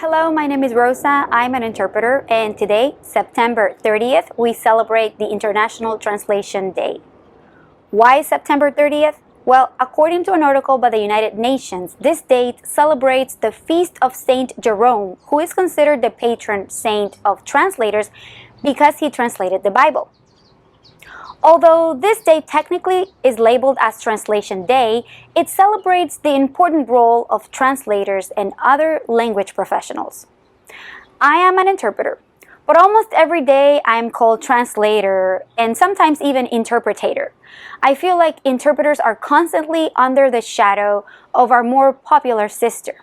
Hello, my name is Rosa. I'm an interpreter, and today, September 30th, we celebrate the International Translation Day. Why September 30th? Well, according to an article by the United Nations, this date celebrates the feast of Saint Jerome, who is considered the patron saint of translators because he translated the Bible. Although this day technically is labeled as Translation Day, it celebrates the important role of translators and other language professionals. I am an interpreter, but almost every day I am called translator and sometimes even interpretator. I feel like interpreters are constantly under the shadow of our more popular sister.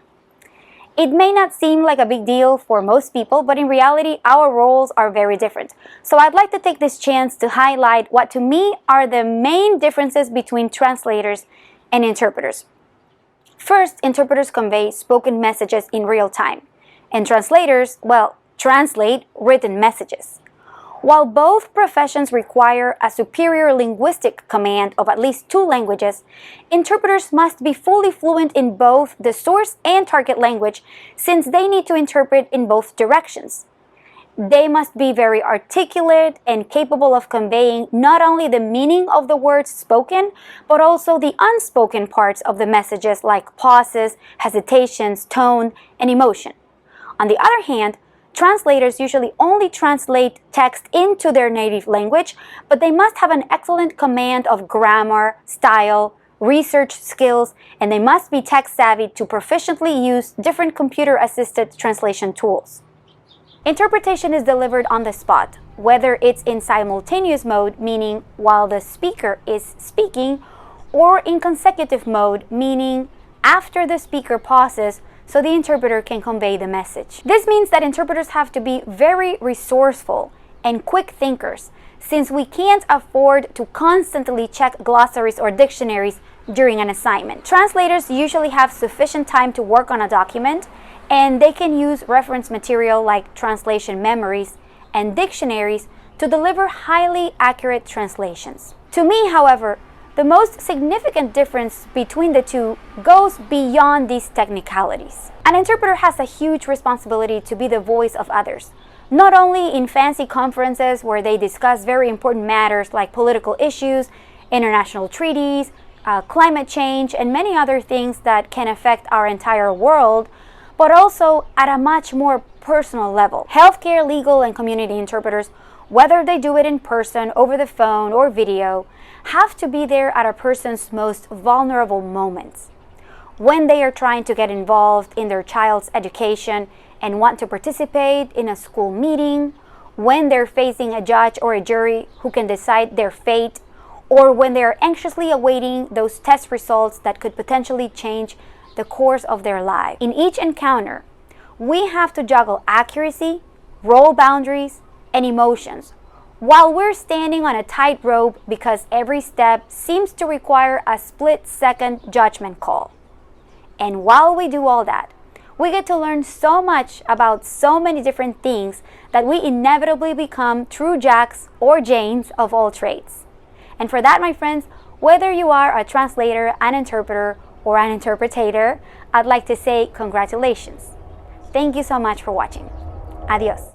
It may not seem like a big deal for most people, but in reality, our roles are very different. So I'd like to take this chance to highlight what to me are the main differences between translators and interpreters. First, interpreters convey spoken messages in real time, and translators, well, translate written messages. While both professions require a superior linguistic command of at least 2 languages, interpreters must be fully fluent in both the source and target language since they need to interpret in both directions. They must be very articulate and capable of conveying not only the meaning of the words spoken, but also the unspoken parts of the messages like pauses, hesitations, tone, and emotion. On the other hand, translators usually only translate text into their native language, but they must have an excellent command of grammar, style, research skills, and they must be tech-savvy to proficiently use different computer-assisted translation tools. Interpretation is delivered on the spot, whether it's in simultaneous mode, meaning while the speaker is speaking, or in consecutive mode, meaning after the speaker pauses, so the interpreter can convey the message. This means that interpreters have to be very resourceful and quick thinkers, since we can't afford to constantly check glossaries or dictionaries during an assignment. Translators usually have sufficient time to work on a document, and they can use reference material like translation memories and dictionaries to deliver highly accurate translations. To me, however, the most significant difference between the two goes beyond these technicalities. An interpreter has a huge responsibility to be the voice of others, not only in fancy conferences where they discuss very important matters like political issues, international treaties, climate change, and many other things that can affect our entire world, but also at a much more personal level. Healthcare, legal, and community interpreters, whether they do it in person, over the phone, or video, have to be there at a person's most vulnerable moments. When they are trying to get involved in their child's education and want to participate in a school meeting, when they're facing a judge or a jury who can decide their fate, or when they are anxiously awaiting those test results that could potentially change the course of their life. In each encounter, we have to juggle accuracy, role boundaries, and emotions, while we're standing on a tightrope because every step seems to require a split-second judgment call. And while we do all that, we get to learn so much about so many different things that we inevitably become true Jacks or Janes of all trades. And for that, my friends, whether you are a translator, an interpreter, or an interpretator, I'd like to say congratulations. Thank you so much for watching. Adios.